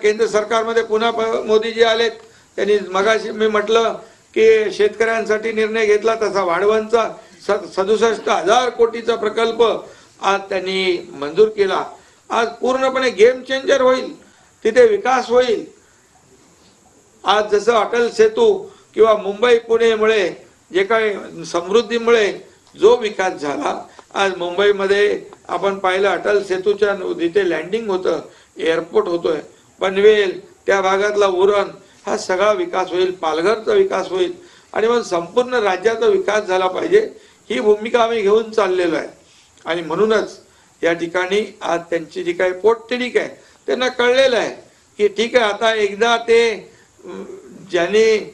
केंद्र सरकारमध्ये पुन्हा मोदीजी आलेत, त्यांनी मगाशी मी म्हटलं की शेतकऱ्यांसाठी निर्णय घेतला तसा वाढवणचा 67,000 कोटीचा प्रकल्प आज त्यांनी मंजूर केला. आज पूर्णपणे गेम चेंजर होईल, तिथे विकास होईल. आज जसं अटल सेतू किंवा मुंबई पुणेमुळे जे काही समृद्धीमुळे जो विकास झाला, आज मुंबईमध्ये आपण पाहिलं अटल सेतूच्या जिथे लँडिंग होतं, एअरपोर्ट होतोय, पनवेल त्या भागातला उरण, हा सगळा विकास होईल. पालघरचा विकास होईल आणि मग संपूर्ण राज्याचा विकास झाला पाहिजे, ही भूमिका आम्ही घेऊन चाललेलो आहे. आणि म्हणूनच या ठिकाणी आज त्यांची जी काही पोटतिडीक आहे त्यांना कळलेलं आहे की ठीक आहे, आता एकदा ते ज्यांनी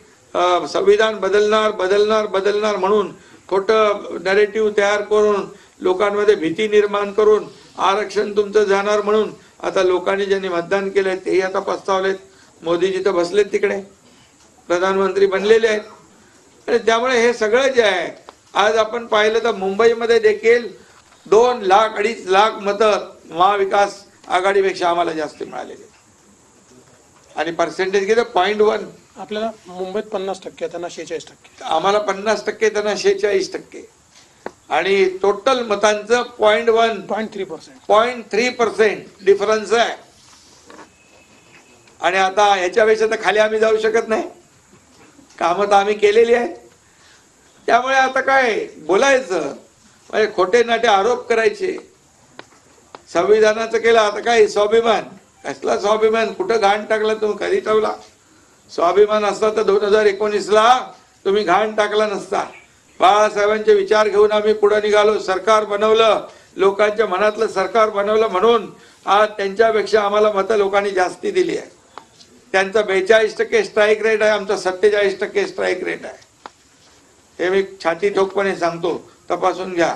संविधान बदलणार म्हणून खोटं नॅरेटिव्ह तयार करून लोकांमध्ये भीती निर्माण करून आरक्षण तुमचं जाणार म्हणून आता लोकांनी ज्यांनी मतदान केलंय तेही आता पस्तावलेत. मोदीजी तर बसलेत तिकडे, प्रधानमंत्री बनलेले आहेत. आणि त्यामुळे हे सगळं जे आहे, आज आपण पाहिलं तर मुंबईमध्ये देखील 2 लाख 2.5 लाख मतं महाविकास आघाडीपेक्षा आम्हाला जास्त मिळालेले. आणि पर्सेंटेज किती? 0.1. आपल्याला मुंबईत 50%, त्यांना 46%. आम्हाला 50%, त्यांना 46%. आणि टोटल मतांचं 0.3% डिफरन्स आहे. आणि आता ह्याच्यापेक्षा तर खाली आम्ही जाऊ शकत नाही, कामं तर आम्ही केलेली आहेत. त्यामुळे आता काय बोलायचं, म्हणजे खोटे नाटे आरोप करायचे. संविधानाचं केलं, आता काय स्वाभिमान? कसला स्वाभिमान? कुठं घाण टाकला तुम्ही? कधी ठेवला? स्वाभिमान असता तर 2019ला तुम्ही घाण टाकला नसता. बाळासाहेबांचे विचार घेऊन आम्ही पुढे निघालो, सरकार बनवलं, लोकांच्या मनातलं सरकार बनवलं. म्हणून आज त्यांच्यापेक्षा आम्हाला मतं लोकांनी जास्ती दिली आहे. त्यांचा 42% स्ट्राईक रेट आहे, आमचा 47% स्ट्राईक रेट आहे. हे मी छाती ठोकपणे सांगतो, तपासून घ्या.